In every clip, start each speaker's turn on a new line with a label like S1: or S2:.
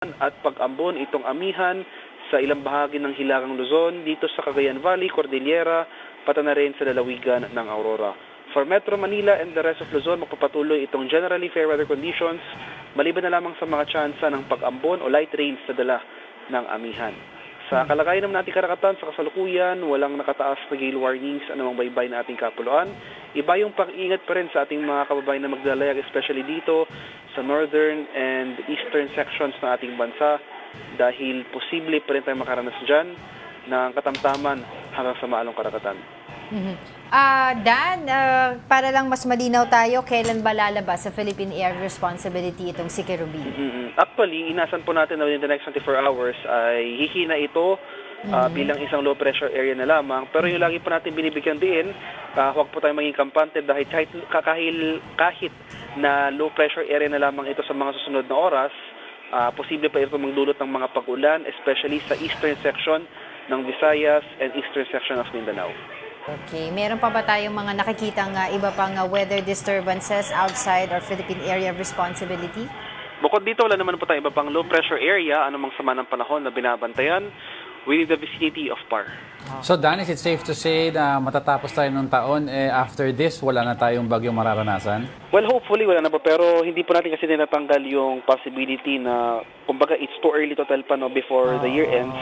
S1: at pag-ambon itong amihan sa ilang bahagi ng Hilagang Luzon dito sa Cagayan Valley, Cordillera, pati na rin sa lalawigan ng Aurora. For Metro Manila and the rest of Luzon, magpapatuloy itong generally fair weather conditions maliban na lamang sa mga tsansa ng pag-ambon o light rains na dala ng amihan. Sa kalagayan naman nating karakatan sa kasalukuyan, walang nakataas na gale warnings anumang baybay na ating kapuluan. Iba yung pag-ingat pa rin sa ating mga kababayan na maglalayag, especially dito sa northern and eastern sections ng ating bansa dahil posible pa rin tayong makaranas dyan ng katamtaman hanggang sa maalong karakatan.
S2: Dan, para lang mas malinaw tayo, kailan ba lalabas sa Philippine Air Responsibility itong si Kerubin?
S1: Actually, inasan po natin na within the next 24 hours ay hihina ito bilang isang low pressure area na lamang. Pero yung lagi po natin binibigyan din, huwag po tayo maging kampante dahil kahit na low pressure area na lamang ito sa mga susunod na oras, posible pa ito magdulot ng mga pag-ulan, especially sa eastern section ng Visayas and eastern section of Mindanao.
S2: Okay. Meron pa ba tayong mga nakikitang iba pang weather disturbances outside our Philippine Area of Responsibility?
S1: Bukod dito, wala naman po tayong iba pang low pressure area, anumang sama ng panahon na binabantayan within the vicinity of PAR.
S3: So Dan, is it safe to say na matatapos tayo ng taon, after this, wala na tayong bagyong mararanasan?
S1: Well, hopefully wala na po, pero hindi po natin kasi tinatanggal yung possibility na, kumbaga, it's too early to tell pa no, before the year ends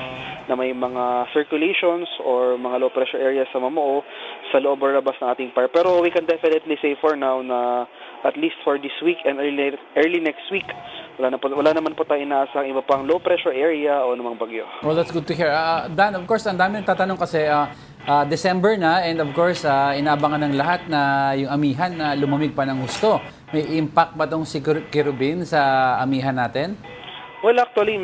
S1: na may mga circulations or mga low pressure areas sa Mamoo sa loob or labas ng ating PAR. Pero we can definitely say for now na at least for this week and early next week, wala naman po tayo inaasang iba pang low pressure area o namang bagyo.
S3: Well, that's good to hear. Dan, of course, ang dami nagtatanong kasi December na and of course, inaabangan ng lahat na yung amihan na lumamig pa ng gusto. May impact ba itong si Kerubin sa amihan natin?
S1: Well, actually,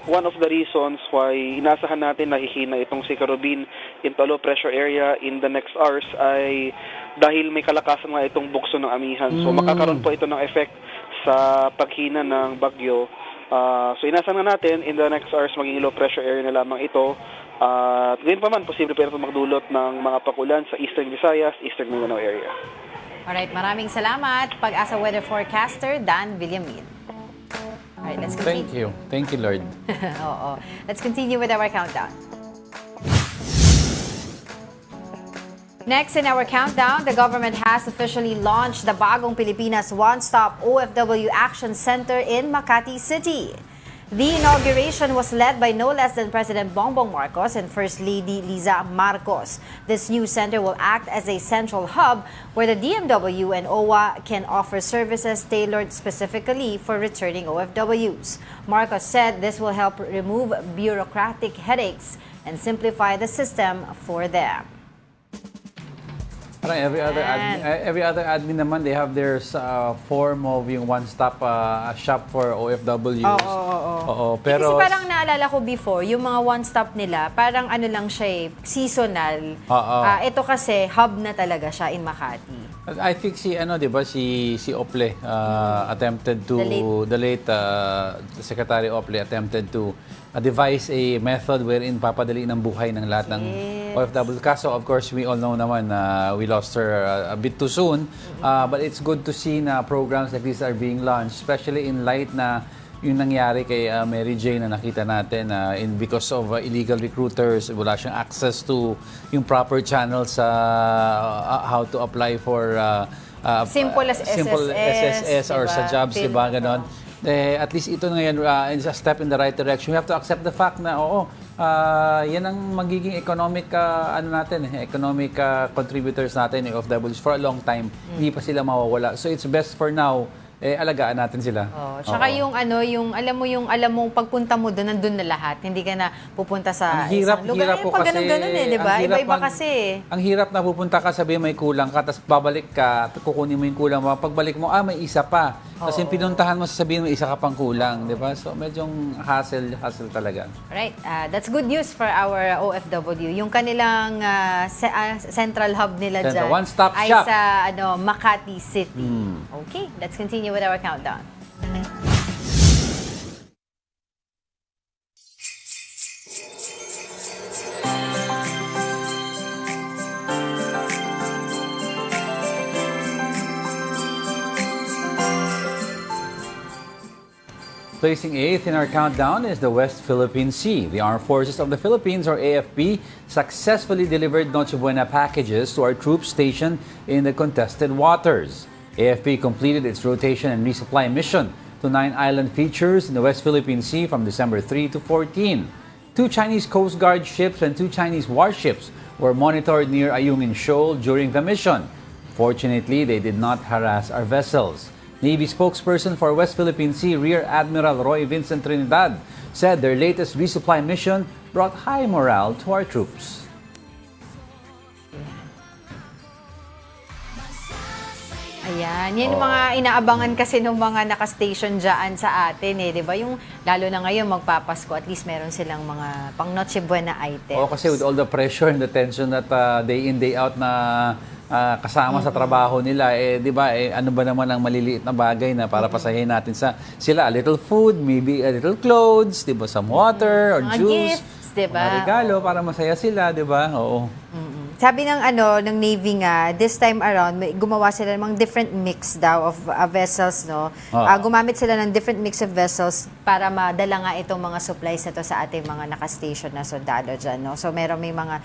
S1: one of the reasons why inasahan natin na hihina itong si Kerubin into low pressure area in the next hours ay dahil may kalakasan nga itong bukso ng amihan. So makakaroon po ito ng effect sa paghina ng bagyo. So inasahan nga natin in the next hours maging low pressure area na lamang ito. At ngayon pa man, posible pa ito magdulot ng mga pag-ulan sa Eastern Visayas, Eastern Mindanao area.
S2: Alright, maraming salamat. Pag-asa weather forecaster, Dan Villamin. Alright, let's continue.
S3: Thank you. Thank you, Lord.
S2: Oo. Let's continue with our countdown. Next in our countdown, the government has officially launched the Bagong Pilipinas One-Stop OFW Action Center in Makati City. The inauguration was led by no less than President Bongbong Marcos and First Lady Liza Marcos. This new center will act as a central hub where the DMW and OWA can offer services tailored specifically for returning OFWs. Marcos said this will help remove bureaucratic headaches and simplify the system for them.
S3: Parang every other admin naman, they have their form of yung one-stop shop for OFWs. Oo. Pero
S2: Kasi parang naalala ko before, yung mga one-stop nila, parang ano lang siya seasonal. Ito kasi, hub na talaga siya in Makati.
S3: I think si Ople attempted to the late Secretary Ople attempted to devise a method wherein papadali ng buhay ng lahat ng OFW. Kaso of course we all know naman na we lost her a bit too soon. But it's good to see na programs like this are being launched, especially in light na yung nangyari kay Mary Jane na nakita natin because of illegal recruiters, wala siyang access to yung proper channels how to apply for
S2: Simple as
S3: SSS or
S2: diba?
S3: sa jobs, diba, ganon. At least ito ngayon is a step in the right direction. We have to accept the fact na yan ang magiging economic economic contributors natin of OFWs for a long time. Hindi pa sila mawawala. So it's best for now alagaan natin sila.
S2: Tsaka yung alam mo pagpunta mo doon nandun na lahat. Hindi ka na pupunta sa isang lugar.
S3: Po
S2: pag
S3: kasi,
S2: ganun di ba? Iba-iba kasi.
S3: Ang hirap na pupunta ka, sabi may kulang ka, tapos babalik ka, kukunin mo yung kulang mo. Pagbalik mo, may isa pa. Tapos yung pinuntahan mo, sasabihin mo, isa ka pang kulang, di ba? So medyong hassle talaga.
S2: Right. That's good news for our OFW. Yung kanilang central hub nila dyan
S3: one-stop
S2: ay
S3: shop
S2: sa Makati City. Okay, let's continue with our countdown.
S3: Placing 8th in our countdown is the West Philippine Sea. The Armed Forces of the Philippines, or AFP, successfully delivered Noche Buena packages to our troops stationed in the contested waters. AFP completed its rotation and resupply mission to 9 island features in the West Philippine Sea from December 3 to 14. 2 Chinese Coast Guard ships and 2 Chinese warships were monitored near Ayungin Shoal during the mission. Fortunately, they did not harass our vessels. Navy spokesperson for West Philippine Sea, Rear Admiral Roy Vincent Trinidad, said their latest resupply mission brought high morale to our troops.
S2: Ayan, yan yung mga inaabangan kasi ng mga nakastation dyan sa atin di ba? Yung lalo na ngayon magpapasko, at least meron silang mga pang Noche Buena items.
S3: Kasi with all the pressure and the tension that day in, day out na kasama sa trabaho nila, di ba, ano ba naman ang maliliit na bagay na para pasahin natin sila, a little food, maybe a little clothes, di ba, some water or
S2: mga
S3: juice,
S2: gifts, di ba?
S3: mga regalo para masaya sila, di ba? Oo.
S2: Sabi ng ng Navy nga, this time around, gumawa sila ng mga different mix daw of vessels, no? Gumamit sila ng different mix of vessels para madala nga itong mga supplies na to sa ating mga nakastation na sundalo dyan, no? So, may mga,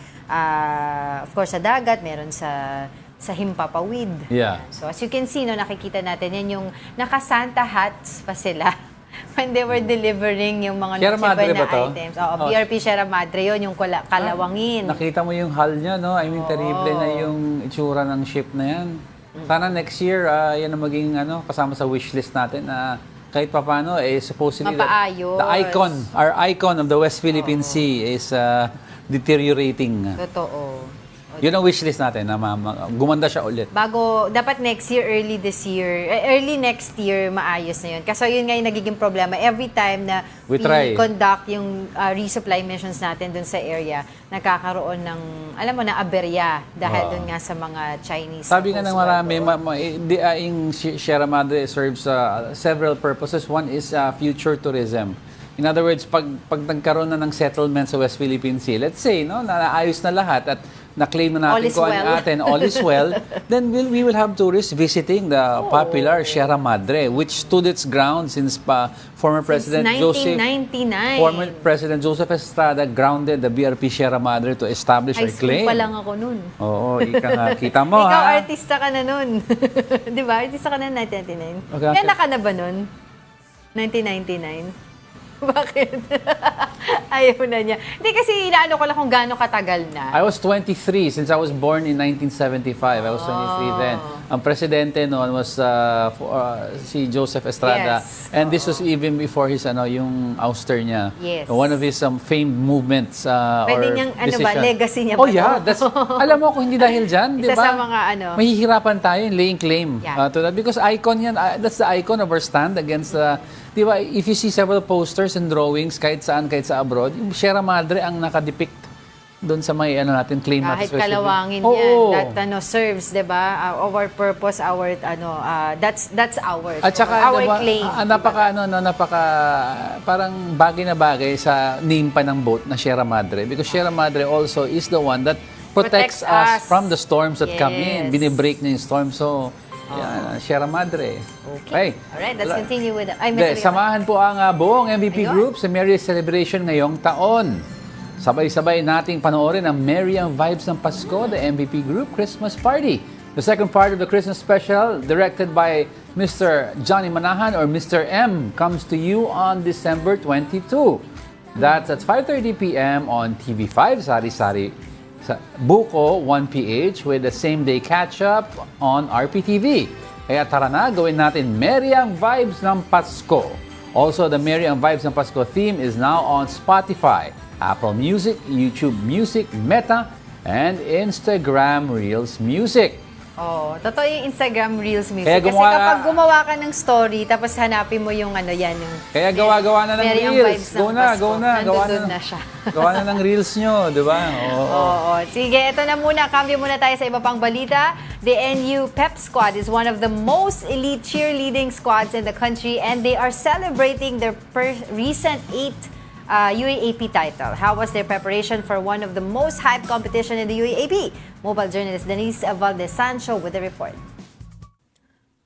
S2: of course, sa dagat, meron sa Himpapawid.
S3: Yeah.
S2: So, as you can see, no, nakikita natin, yan yung naka-Santa hats pa sila when they were delivering yung mga
S3: Sierra
S2: Noche
S3: Madre
S2: Buena
S3: ba to?
S2: items. BRP Sierra Madre yun, yung kalawangin.
S3: Nakita mo yung hull niya, no? I mean, terrible na yung itsura ng ship na yan. Sana next year, yan ang maging kasama sa wishlist natin na kahit papano, supposedly
S2: Mapaayos.
S3: the icon, our icon of the West Philippine Sea is deteriorating.
S2: Totoo.
S3: Yun ang wishlist natin, na gumanda siya ulit.
S2: Bago, dapat next year, early next year, maayos na yun. Kasi yun nga yung nagiging problema. Every time na
S3: We try.
S2: conduct yung resupply missions natin dun sa area, nagkakaroon ng, alam mo na, aberya dahil dun nga sa mga Chinese.
S3: Sabi nga ng
S2: Coast Guard.
S3: marami, yung Sierra Madre serves several purposes. One is future tourism. In other words, pag nagkaroon na ng settlement sa West Philippine Sea, let's say, no, naayos na lahat at na-claim na
S2: All
S3: natin
S2: is
S3: kung
S2: well.
S3: ano atin, all is well, then we will have tourists visiting the popular Sierra Madre, which stood its ground since former President Joseph
S2: 1999.
S3: Former President Joseph Estrada grounded the BRP Sierra Madre to establish
S2: High
S3: or
S2: school
S3: claim.
S2: pa lang ako nun.
S3: Oo, kita mo
S2: Ikaw,
S3: ha.
S2: artista ka na nun. Di ba? Artista ka na 1999.
S3: Okay.
S2: Yan ka na ba nun? 1999? Bakit? Ayaw na niya. Hindi kasi inaano ko lang kung gaano katagal na.
S3: I was 23 since I was born in 1975. I was 23 then. Ang presidente noon was si Joseph Estrada.
S2: Yes.
S3: And this was even before his yung ouster niya.
S2: Yes.
S3: One of his famed movements
S2: Pwede
S3: or
S2: niyang,
S3: decision.
S2: legacy niya
S3: Oh
S2: ba
S3: yeah,
S2: to?
S3: that's alam mo kung hindi dahil diyan, 'di
S2: Isa
S3: ba?
S2: sa mga
S3: Mahihirapan tayo in laying claim
S2: Yeah.
S3: to that because icon yan, that's the icon of our stand against di ba, if you see several posters and drawings kahit saan, kahit sa abroad, yung Sierra Madre ang nakadepict doon sa may natin claim
S2: Kahit
S3: natin.
S2: kalawangin
S3: Oo.
S2: yan. That serves, di ba? Our purpose, our, that's ours.
S3: At saka,
S2: our
S3: diba,
S2: claim.
S3: napaka parang bagay na bagay sa name pa ng boat na Sierra Madre because Sierra Madre also is the one that protects us from the storms that come in.
S2: Yes.
S3: Binibreak niya yung storm. So, yan, Sierra Madre.
S2: Okay. Alright, let's continue with
S3: Samahan po ang buong MVP
S2: Ayun.
S3: Group sa Merry Celebration ngayong taon. Sabay-sabay nating panoorin ang Merry ang Vibes ng Pasko, the MVP Group Christmas Party. The second part of the Christmas special, directed by Mr. Johnny Manahan or Mr. M, comes to you on December 22. That's at 5:30 p.m. on TV5, Sari-Sari sa Buko 1PH with the same-day catch-up on RPTV. Kaya tara na, gawin natin Merry ang Vibes ng Pasko. Also, the Merry ang Vibes ng Pasko theme is now on Spotify, Apple Music, YouTube Music, Meta, and Instagram Reels Music.
S2: Oh, totoo yung Instagram Reels music.
S3: Kaya
S2: Kasi kapag gumawa ka ng story, tapos hanapin mo yung yung...
S3: Kaya gawa na ng
S2: Merry ang
S3: Reels.
S2: vibes ng
S3: Go na.
S2: Nandun na siya.
S3: Gawa na ng Reels nyo, di ba?
S2: Oo. Sige, ito na muna. Cambio muna tayo sa iba pang balita. The NU Pep Squad is one of the most elite cheerleading squads in the country and they are celebrating their recent 8th UAAP title. How was their preparation for one of the most hyped competition in the UAAP? Mobile journalist Denise Valdez-Sancho with the report.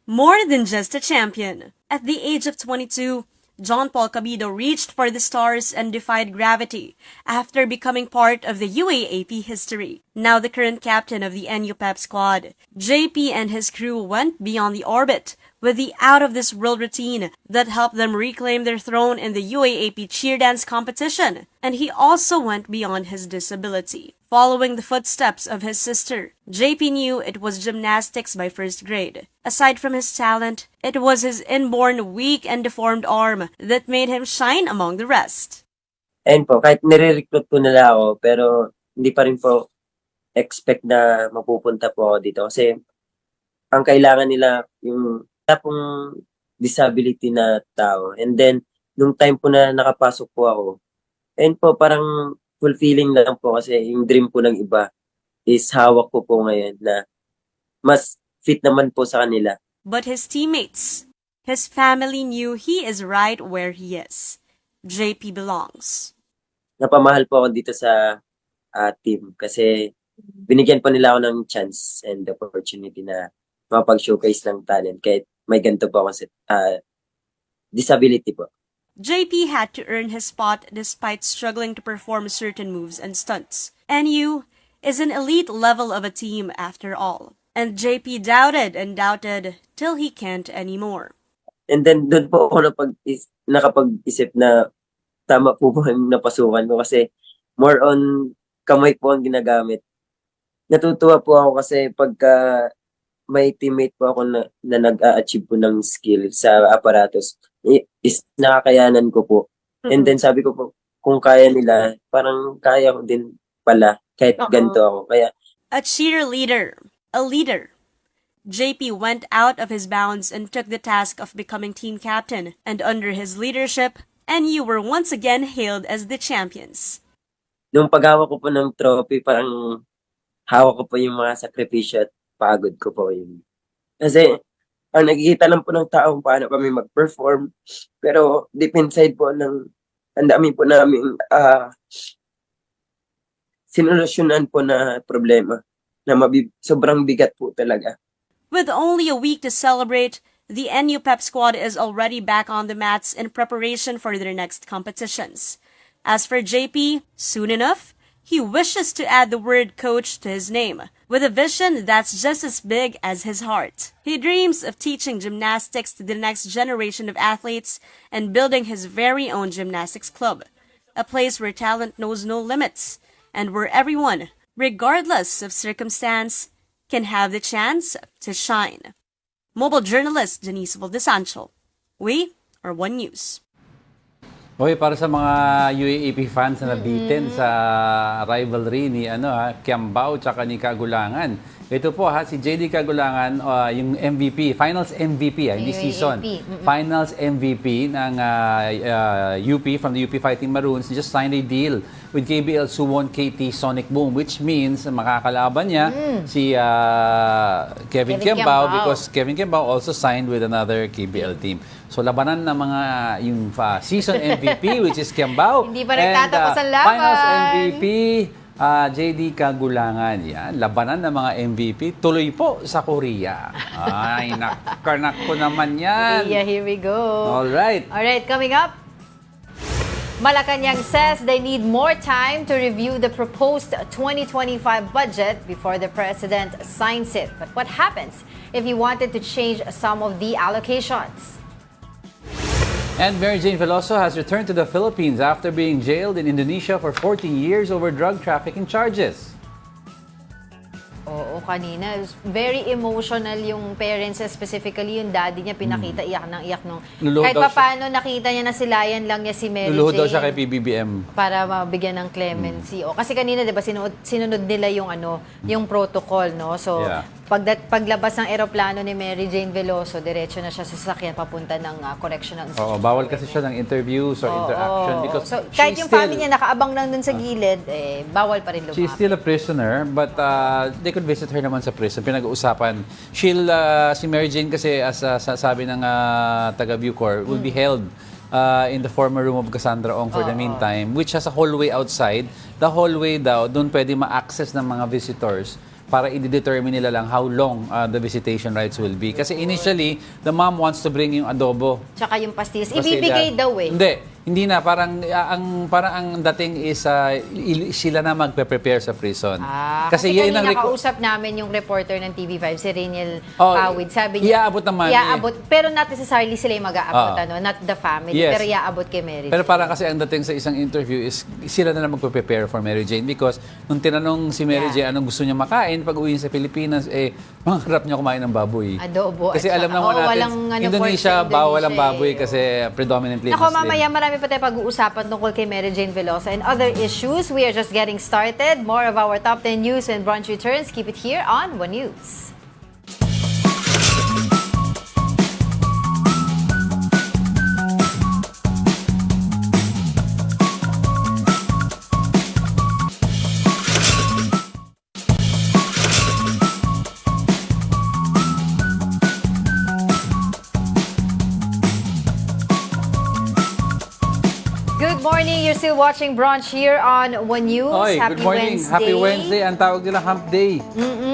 S4: More than just a champion. At the age of 22, John Paul Cabido reached for the stars and defied gravity after becoming part of the UAAP history. Now the current captain of the NUPEP squad, JP and his crew went beyond the orbit with the out-of-this-world routine that helped them reclaim their throne in the UAAP cheer dance competition. And he also went beyond his disability. Following the footsteps of his sister, JP knew it was gymnastics by first grade. Aside from his talent, it was his inborn weak and deformed arm that made him shine among the rest.
S5: Ayun po, kahit nire-recruit po nila ako, pero hindi pa rin po expect na mapupunta po ako dito. Kasi ang kailangan nila yung pong disability na tao. And then, nung time po na nakapasok po ako, ayun po, parang fulfilling lang po kasi yung dream po ng iba is hawak ko po ngayon na mas fit naman po sa kanila.
S4: But his teammates, his family knew he is right where he is. JP belongs.
S5: Napamahal po ako dito sa team kasi binigyan po nila ako ng chance and opportunity na makapag-showcase ng talent kahit may ganito po ako sa disability po.
S4: JP had to earn his spot despite struggling to perform certain moves and stunts. NU is an elite level of a team after all. And JP doubted and doubted till he can't anymore.
S5: And then doon po ako nakapag-isip na tama po ba yung napasukan ko kasi more on kamay po ang ginagamit. Natutuwa po ako kasi pagka may teammate po ako na nag-a-achieve po ng skill sa aparatos, is nakakayanan ko po. And then sabi ko po, kung kaya nila, parang kaya ko din pala kahit ganito ako. Kaya
S4: A cheerleader, a leader. JP went out of his bounds and took the task of becoming team captain, and under his leadership, NU were once again hailed as the champions.
S5: nung paghawak ko po ng trophy, parang hawak ko po yung mga sakripisyo at pagod ko po yun. Kasi ang nakikita lang po ng tao kung paano kami mag-perform. Pero deep inside po ang dami po namin sinolusyonan po na problema na sobrang bigat po talaga.
S4: With only a week to celebrate, the NUPEP squad is already back on the mats in preparation for their next competitions. As for JP, soon enough, he wishes to add the word coach to his name, with a vision that's just as big as his heart. He dreams of teaching gymnastics to the next generation of athletes and building his very own gymnastics club, a place where talent knows no limits, and where everyone, regardless of circumstance, can have the chance to shine. Mobile journalist Denise Valdesancho. We are One News.
S3: Okay, para sa mga UAAP fans na nabitin sa rivalry ni Kiambao tsaka ni Kagulangan. Ito po si JD Kagulangan, yung MVP, Finals MVP, hindi season. Finals MVP ng UP from the UP Fighting Maroons just signed a deal with KBL Suwon KT Sonic Boom, which means makakalaban niya si Kevin Kiambao because Kevin Kiambao also signed with another KBL team. So labanan ng mga yung season MVP which is Kiambao.
S2: Hindi pa nagtatapos ang laban.
S3: Finals MVP JD Kagulangan. Yan, labanan ng mga MVP tuloy po sa Korea. Ay, nakanak ko naman yan.
S2: Korea, here we go.
S3: Alright,
S2: coming up. Malacanang says they need more time to review the proposed 2025 budget before the president signs it. But what happens if he wanted to change some of the allocations?
S3: And Mary Jane Veloso has returned to the Philippines after being jailed in Indonesia for 14 years over drug trafficking charges.
S2: Oo, kanina. Very emotional yung parents, specifically yung daddy niya, pinakita iyak ng iyak nung...
S3: Luluhod
S2: Kahit
S3: daw
S2: paano nakita niya na silayan lang niya si Mary
S3: Luluhod
S2: Jane.
S3: daw siya kay PBBM.
S2: Para mabigyan ng clemency. O, kasi kanina, di ba, sinunod nila yung, yung protocol, no? So,
S3: Yeah.
S2: paglabas ng eroplano ni Mary Jane Veloso, diretso na siya sa sasakyan papunta ng correctional institution.
S3: Oo, bawal kasi siya ng interviews or interaction because
S2: So, kahit
S3: she's
S2: yung family niya nakaabang lang dun sa gilid, bawal pa rin lumapit.
S3: She's still a prisoner, but they could visit her naman sa prison. Pinag-uusapan. Si Mary Jane kasi, as sabi ng taga Bucor, will be held in the former room of Cassandra Ong for the meantime, which has a hallway outside. The hallway daw, doon pwede ma-access ng mga visitors para i-determine nila lang how long the visitation rights will be. Kasi initially, the mom wants to bring yung adobo.
S2: Tsaka yung pastillas.
S3: Pastillas.
S2: Ibibigay daw eh.
S3: Hindi na. Parang ang dating is sila na magpe-prepare sa prison.
S2: Kasi
S3: yun
S2: kanina
S3: ang
S2: kausap namin yung reporter ng TV5, si Rainiel
S3: Oh,
S2: Pawid. Sabi niya,
S3: iaabot naman
S2: iaabot. Pero not necessarily sila yung mag-aabot, not the family.
S3: Yes.
S2: Pero iaabot kay Mary
S3: Pero
S2: Jane.
S3: parang kasi ang dating sa isang interview is sila na lang magpe-prepare for Mary Jane because nung tinanong si Mary Jane anong gusto niya makain pag uwi sa Pilipinas, mangarap niya kumain ng baboy.
S2: Adobo.
S3: Kasi
S2: at
S3: alam
S2: saka-
S3: naman natin,
S2: walang,
S3: Indonesia,
S2: pork sa
S3: bawal ang
S2: Indonesia
S3: baboy
S2: eh.
S3: kasi predominantly
S2: Nako,
S3: Muslim.
S2: mamaya marami pa tayo pag-uusapan tungkol kay Mary Jane Velosa and other issues. We are just getting started. More of our top 10 news when brunch returns. Keep it here on One News. Good morning. You're still watching Brunch here on One News.
S3: Oy,
S2: Happy
S3: good morning.
S2: Wednesday.
S3: Happy Wednesday. Ang tawag nila hump day.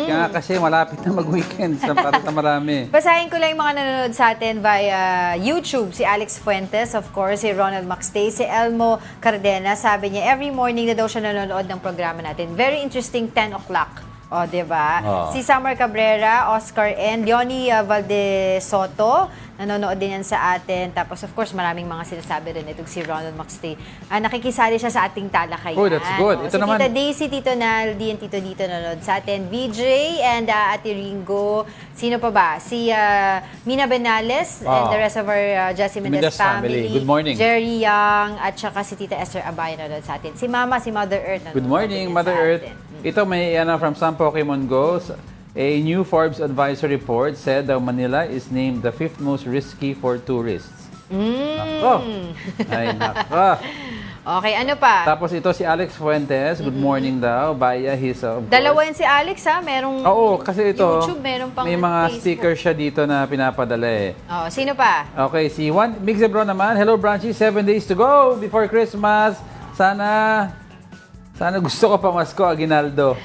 S3: Kaya kasi malapit na mag-weekend para sa marami.
S2: Basahin ko lang yung mga nanonood sa atin via YouTube. Si Alex Fuentes, of course, si Ronald Maxtay, si Elmo Cardena. Sabi niya, every morning na daw siya nanonood ng programa natin. Very interesting, 10 o'clock. O, diba? Si Summer Cabrera, Oscar N, Leonie Valdez Soto, nanonood din yan sa atin. Tapos, of course, maraming mga sinasabi rin itong si Ronald Maxtay. Nakikisali siya sa ating talakayan.
S3: Oh, that's good. Ito
S2: si
S3: naman.
S2: Tita Daisy, Tito Naldi, and Tito Dito nanonood sa atin. VJ and Ate Ringo. Sino pa ba? Si Mina Benales and the rest of our Jessie Mendez
S3: Mendez family.
S2: family.
S3: Good morning.
S2: Jerry Young at saka si Tita Esther Abay nanonood sa atin. Si Mama, si Mother Earth nanonood
S3: Good morning,
S2: din
S3: Mother
S2: sa
S3: Earth.
S2: atin.
S3: Ito may from some Pokemon Go. A new Forbes advisory report said that Manila is named the 5th most risky for tourists. Nako. Ay, nako.
S2: Okay, ano pa?
S3: Tapos ito si Alex Fuentes, good morning daw, via his, of course.
S2: Dalawa yun si Alex ha, merong
S3: Oo, kasi ito,
S2: YouTube, meron pang
S3: may mga
S2: Facebook.
S3: sticker siya dito na pinapadala eh.
S2: Oh, sino pa?
S3: Okay, si Juan Mixebro naman. Hello, Branchy. 7 days to go before Christmas. Sana gusto ko pamasko, Aguinaldo.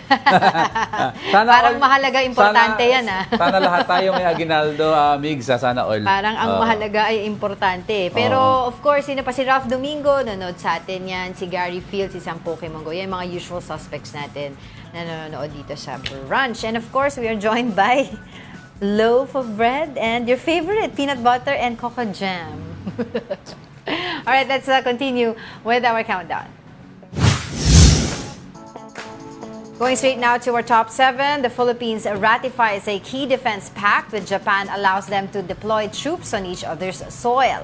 S2: Parang mahalaga, importante yan,
S3: Sana lahat tayo may Aguinaldo, Migs, sana all.
S2: Parang ang mahalaga ay importante. Pero of course, sino pa si Ralph Domingo, nanonood sa atin yan. Si Gary Fields, isang Pokemon Go. Yan mga usual suspects natin na nanonood dito sa brunch. And of course, we are joined by loaf of bread and your favorite, peanut butter and cocoa jam. Alright, let's continue with our countdown. Going straight now to our top 7, the Philippines ratifies a key defense pact with Japan allows them to deploy troops on each other's soil.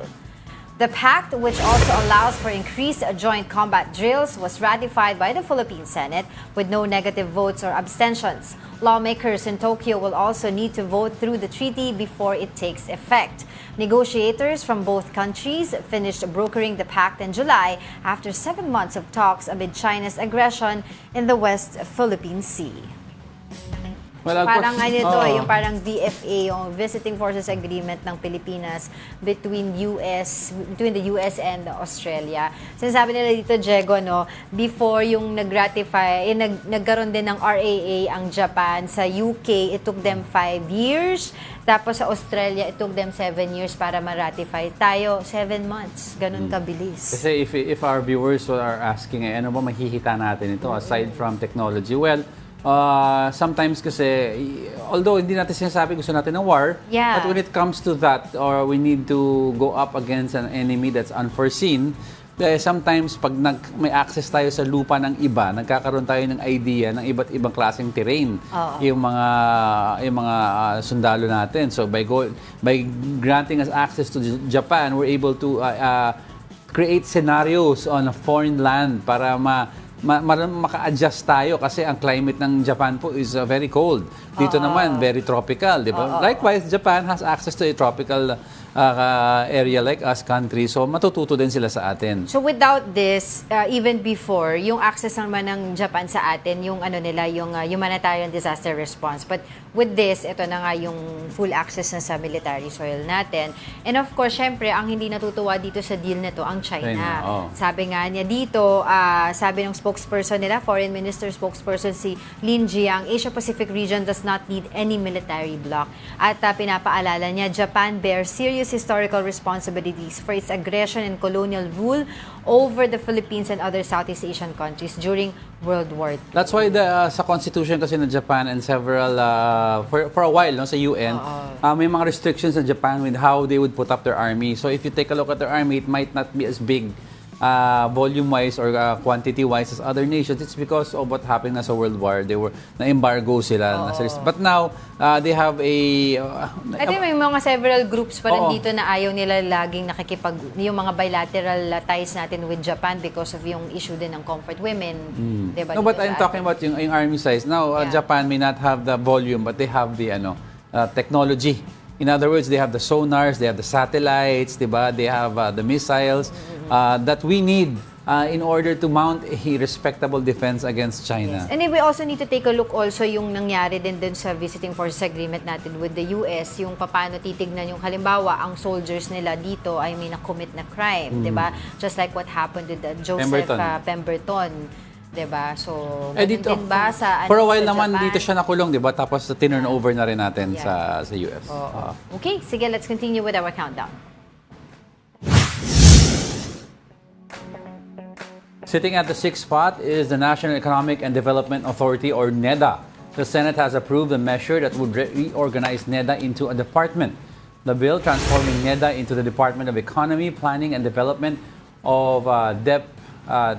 S2: The pact, which also allows for increased joint combat drills, was ratified by the Philippine Senate with no negative votes or abstentions. Lawmakers in Tokyo will also need to vote through the treaty before it takes effect. Negotiators from both countries finished brokering the pact in July after 7 months of talks amid China's aggression in the West Philippine Sea.
S3: Well, of
S2: Parang
S3: course,
S2: ano ito, yung parang VFA, yung Visiting Forces Agreement ng Pilipinas between the US and Australia. Sinasabi nila dito, Diego, no, before yung nag-ratify, nagkaroon din ng RAA ang Japan. Sa UK, it took them 5 years. Tapos sa Australia, it took them 7 years para ma-ratify. Tayo, 7 months. Ganun kabilis.
S3: Kasi if our viewers are asking, ano ba mahihita natin ito aside from technology? Well, sometimes kasi, although hindi natin sinasabi gusto natin ng war,
S2: Yeah.
S3: but when it comes to that, or we need to go up against an enemy that's unforeseen, sometimes pag may access tayo sa lupa ng iba, nagkakaroon tayo ng idea ng iba't ibang klaseng terrain. Yung mga sundalo natin. So by granting us access to Japan, we're able to create scenarios on a foreign land para maka-adjust tayo kasi ang climate ng Japan po is very cold. Dito naman, very tropical, di ba? Likewise, Japan has access to a tropical area like us country, so matututo din sila sa atin.
S2: So without this, even before, yung access naman ng Japan sa atin, yung ano nila, yung humanitarian disaster response. But with this, ito na nga yung full access na sa military soil natin. And of course, syempre, ang hindi natutuwa dito sa deal na to, ang China.
S3: China,
S2: Sabi nga niya dito, sabi ng spokesperson spokesperson nila, Foreign Minister spokesperson si Lin Jiang, Asia-Pacific region does not need any military bloc. At pinapaalala niya, Japan bears serious historical responsibilities for its aggression and colonial rule over the Philippines and other Southeast Asian countries during World War II.
S3: That's why sa constitution kasi ng Japan and several for a while no sa UN may mga restrictions ng Japan with how they would put up their army. So if you take a look at their army, it might not be as big volume-wise or quantity-wise as other nations. It's because of what happened sa World War. They were na-embargo sila. But now, they have a...
S2: At may mga several groups pa rin
S3: Oo.
S2: dito na ayaw nila laging yung mga bilateral ties natin with Japan because of yung issue din ng comfort women. Diba,
S3: No, but
S2: dito
S3: I'm
S2: sa
S3: talking
S2: atin.
S3: about yung army size. Now,
S2: Yeah.
S3: Japan may not have the volume, but they have the technology. In other words, they have the sonars, they have the satellites, diba? They have the missiles that we need in order to mount a respectable defense against China.
S2: And then we also need to take a look also yung nangyari din sa visiting forces agreement natin with the US, yung paano titignan yung halimbawa ang soldiers nila dito ay may na-commit na crime, 'di ba? Just like what happened with Joseph Pemberton. 'Di ba? So,
S3: Dito,
S2: din ba sa
S3: for a while
S2: sa
S3: naman
S2: Japan?
S3: dito siya nakulong, 'di ba? Tapos tinurn over na rin natin
S2: Yeah.
S3: sa US.
S2: Okay, sige, let's continue with our countdown.
S3: Sitting at the sixth spot is the National Economic and Development Authority, or NEDA. The Senate has approved a measure that would reorganize NEDA into a department. The bill transforming NEDA into the Department of Economy, Planning and Development of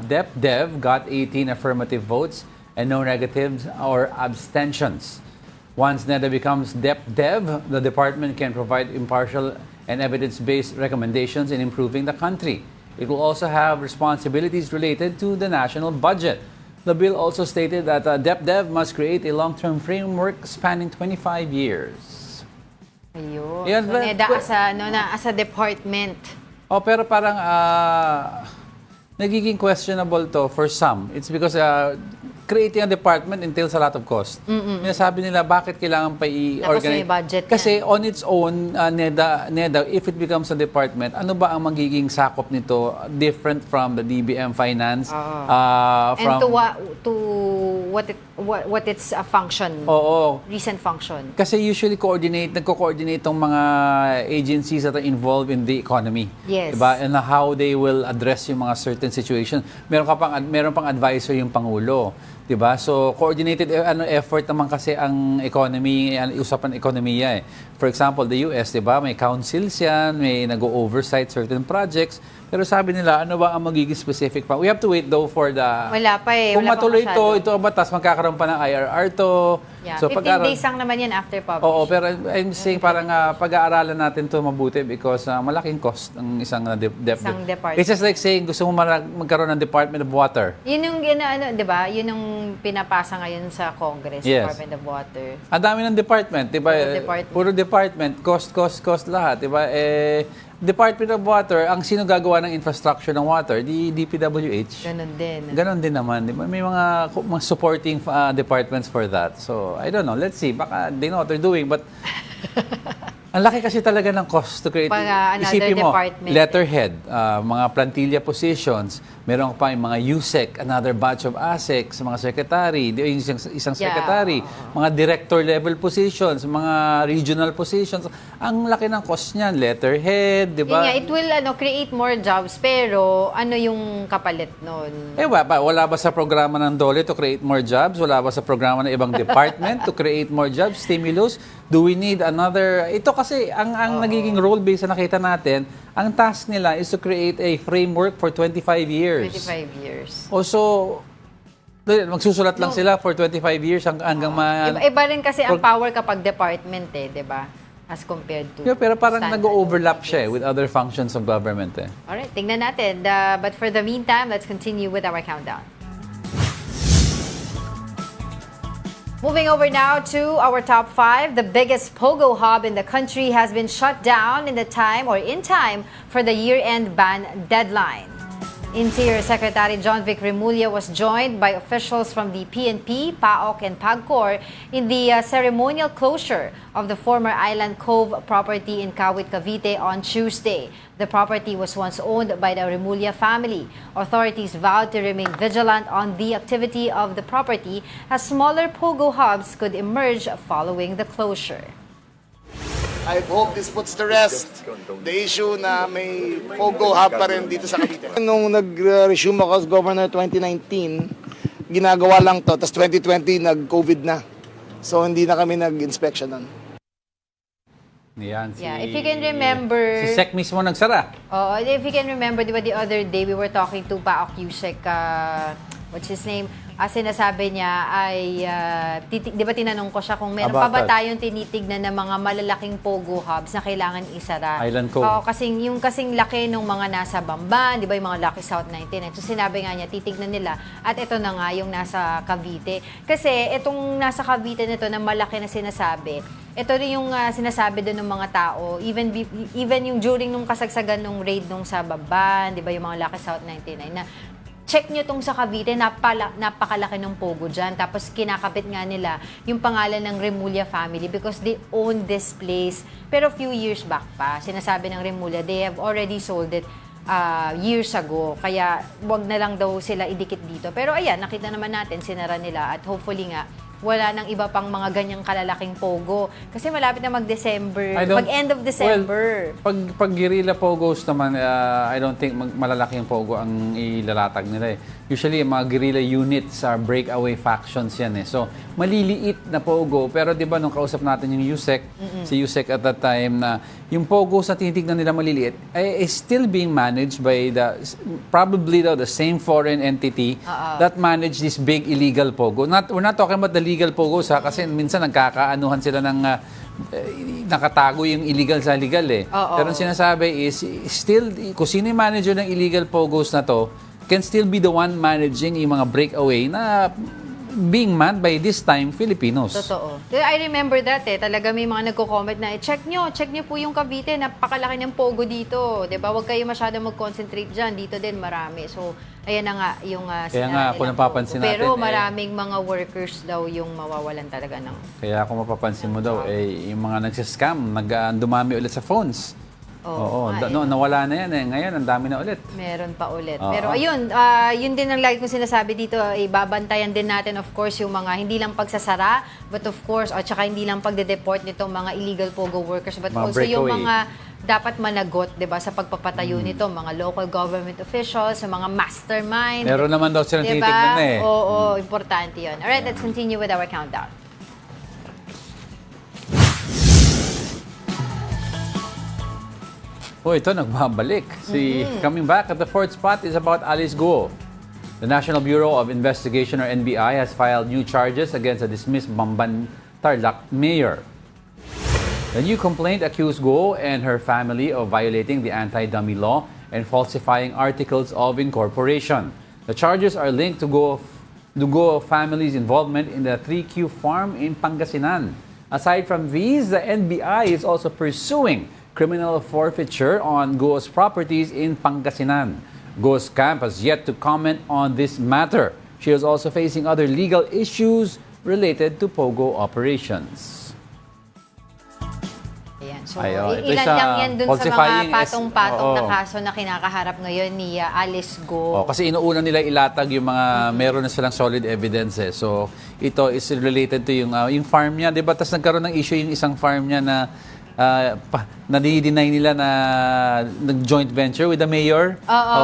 S3: DepDev got 18 affirmative votes and no negatives or abstentions. Once NEDA becomes DepDev, the department can provide impartial and evidence-based recommendations in improving the country. It will also have responsibilities related to the national budget. The bill also stated that DepDev must create a long-term framework spanning 25 years.
S2: Ayun.
S3: Yan,
S2: So, NEDA as a department.
S3: Pero parang nagiging questionable to for some. It's because creating a department entails a lot of cost. Sabi nila, bakit kailangan pa i-organize?
S2: may budget
S3: Kasi on its own, NEDA, if it becomes a department, ano ba ang magiging sakop nito different from the DBM Finance?
S2: And what its function,
S3: Oo.
S2: recent function.
S3: Kasi usually nagko-coordinate tong mga agencies that are involved in the economy.
S2: Yes.
S3: Diba? And how they will address yung mga certain situation. Meron pang advisor yung Pangulo. Diba? So, coordinated effort naman kasi ang economy, usapan ekonomiya eh. For example, the US, diba? May councils yan, may nag-oversight certain projects. Pero sabi nila, ano ba ang magiging specific pa? We have to wait though for the...
S2: Wala pa eh.
S3: Kung
S2: Wala pa
S3: matuloy
S2: masyado.
S3: ito ang batas, magkakaroon pa ng IRR to.
S2: Yeah.
S3: So,
S2: 15 days lang naman yan after publish.
S3: Oo, pero I'm saying parang pag-aaralan natin to mabuti because malaking cost ng isang
S2: Isang department.
S3: It's just like saying gusto mo magkaroon ng Department of Water.
S2: Yun yung, 'di ba? Yun yung pinapasa ngayon sa Congress,
S3: Yes.
S2: Department of Water.
S3: Ang dami ng department, 'di ba?
S2: Puro department.
S3: Cost lahat, 'di ba? Department of Water, ang sino gagawa ng infrastructure ng water? Di DPWH.
S2: Ganun din.
S3: Ganon din naman, di ba? May mga supporting departments for that. So, I don't know. Let's see. Baka they know what they're doing. But, ang laki kasi talaga ng cost to create.
S2: Para another
S3: Isipin mo,
S2: department.
S3: letterhead, mga plantilla positions, meron pa yung mga USEC, another batch of ASEC, mga secretary, yung isang secretary, mga director level positions, mga regional positions. Ang laki ng cost niyan, letterhead, di
S2: Yun
S3: ba?
S2: nga, it will create more jobs, pero ano yung kapalit nun?
S3: Wala ba sa programa ng DOLE to create more jobs? Wala ba sa programa ng ibang department to create more jobs? Stimulus? Do we need another? Ito kasi, ang nagiging role-based na nakita natin, ang task nila is to create a framework for 25 years.
S2: 25 years.
S3: Also, magsusulat lang sila for 25 years hanggang
S2: Iba rin kasi ang power kapag department di ba? As compared to
S3: pero parang
S2: standalone
S3: nag-overlap siya
S2: agencies.
S3: with other functions of government.
S2: Alright, tingnan natin. But for the meantime, let's continue with our countdown. Moving over now to our top 5, the biggest pogo hub in the country has been shut down in time for the year-end ban deadline. Interior Secretary John Vic Remulla was joined by officials from the PNP, PAOK, and PAGCOR in the ceremonial closure of the former Island Cove property in Kawit, Cavite on Tuesday. The property was once owned by the Remulla family. Authorities vowed to remain vigilant on the activity of the property as smaller pogo hubs could emerge following the closure.
S6: I hope this puts to rest the issue na may Pogo Hub pa rin dito sa Cavite. Nung nag-resume ako as governor 2019, ginagawa lang to. Tapos 2020, nag-COVID na. So hindi na kami nag-inspection nun.
S3: Yan,
S2: Yeah, if you can remember...
S3: Si Sec mismo nagsara.
S2: Oo, if you can remember, di ba the other day we were talking to Paok Yusek, what's his name? Sinasabi niya ay, di ba tinanong ko siya kung meron pa ba
S3: About
S2: tayong tinitignan ng mga malalaking pogo hubs na kailangan isara.
S3: Island Cove.
S2: Oo, kasing laki ng mga nasa Bamban, di ba yung mga Lucky South 99. So sinabi nga niya, titignan nila. At ito na nga yung nasa Cavite. Kasi itong nasa Cavite nito na malaki na sinasabi, ito rin yung sinasabi doon ng mga tao, even yung during nung kasagsagan nung raid nung sa Bamban, di ba yung mga Lucky South 99 na check nyo tong sa Cavite, napakalaki ng pogo dyan. Tapos kinakabit nga nila yung pangalan ng Remulla family because they own this place. Pero few years back pa, sinasabi ng Remulla, they have already sold it years ago. Kaya wag na lang daw sila idikit dito. Pero ayan, nakita naman natin, sinara nila at hopefully nga, wala nang iba pang mga ganyang kalalaking pogo. Kasi malapit na mag-December, mag-end of December.
S3: Well, pag guerrilla pogos naman, I don't think malalaking pogo ang ilalatag nila eh. Usually, mga guerrilla units are breakaway factions yan eh. So, maliliit na pogo. Pero di ba nung kausap natin yung Yusek, si Yusek at that time na yung pogos na tinitignan nila maliliit is still being managed by probably the same foreign entity that manage this big illegal pogo. We're not talking about the legal pogos ha, kasi minsan nagkakaanuhan sila ng nakatago yung illegal sa legal eh. Pero ang sinasabi is still, kung sino yung manager ng illegal pogos na to, can still be the one managing yung mga breakaway na being manned by this time Filipinos.
S2: Totoo. I remember that talaga may mga nagko-comment na, check nyo po yung Cavite, napakalaki ng pogo dito. Diba? Huwag kayo masyado mag-concentrate dyan. Dito din marami. So, ayan na nga yung
S3: kaya nga, kung napapansin natin,
S2: pero maraming mga workers daw yung mawawalan talaga ng...
S3: Kaya kung mapapansin mo daw, yung mga nagsiscam, dumami ulit sa phones. Oo, nawala na yan eh. Ngayon, ang dami na ulit.
S2: Meron pa ulit. Pero ayun, yun din ang lagi kong sinasabi dito, babantayan din natin of course yung mga hindi lang pagsasara, but of course, at saka hindi lang pagde-deport nitong mga illegal pogo workers, but
S3: mga
S2: also yung
S3: breakaway.
S2: mga dapat managot, 'di ba, sa pagpapatayo nito, mga local government officials, sa mga mastermind.
S3: Meron naman daw silang
S2: diba?
S3: titignan eh.
S2: Oo, importante 'yun. Alright, let's continue with our countdown.
S3: Ito nagbabalik. Coming back at the fourth spot is about Alice Guo. The National Bureau of Investigation or NBI has filed new charges against a dismissed Bamban Tarlac mayor. The new complaint accused Guo and her family of violating the anti-dummy law and falsifying articles of incorporation. The charges are linked to Guo family's involvement in the 3Q farm in Pangasinan. Aside from these, the NBI is also pursuing criminal forfeiture on Guo's properties in Pangasinan. Guo's camp has yet to comment on this matter. She is also facing other legal issues related to Pogo operations.
S2: Ayan. So,
S3: Ito
S2: ilan
S3: sa
S2: lang yan dun sa mga
S3: falsifying
S2: patong-patong na
S3: oo.
S2: kaso na kinakaharap ngayon ni Alice Guo.
S3: Kasi inuuna nila ilatag yung mga meron na silang solid evidence eh. So, ito is related to yung farm niya. Diba? Tapos nagkaroon ng issue yung isang farm niya na nadi-deny nila na nag-joint venture with the mayor.